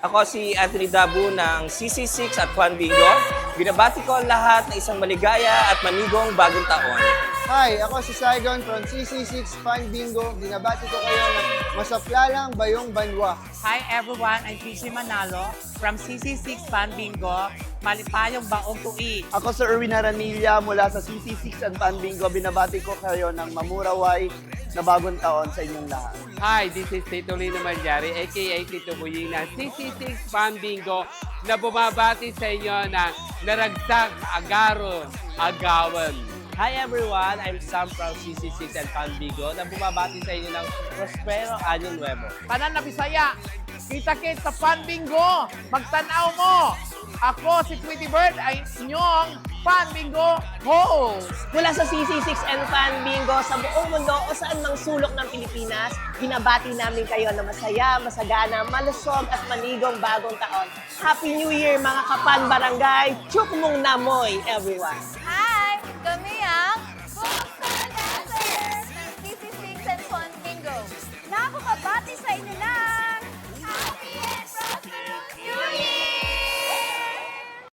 Ako si Anthony Dabu ng CC6 at Juan Bingo. Binabati ko ang lahat na isang maligaya at manigong bagong taon. Hi, ako si Saigon from CC6 Fun Bingo. Binabati ko kayo ng masaplalang bayong banwa. Hi everyone, I'm PC Manalo from CC6 Fan Bingo, Malipayong Baong Tui. Ako si Erwin Aranilla mula sa CC6 and Fun Bingo. Binabati ko kayo ng mamuraway na bagong taon sa inyong lahat. Hi, this is Tito Lino Manjari, aka Tito Buying ng CC6 Fan Bingo na bumabati sa inyo ng naragsak, agaron, agawan. Hi everyone, I'm Sam from CC6 and Juan Bingo na bumabati sa inyo ng Prospero Año Nuevo. Tanan na Bisaya, kita-kit sa Fan Bingo, magtanaw mo! Ako si Tweety Bird ay inyong Fan Bingo host! Mula sa CC6 and Fan Bingo sa buong mundo o saan mang sulok ng Pilipinas, binabati namin kayo na masaya, masagana, malusog at manigong bagong taon. Happy New Year mga Kapan Barangay! Chuk mong namoy everyone! Hi! Kami ang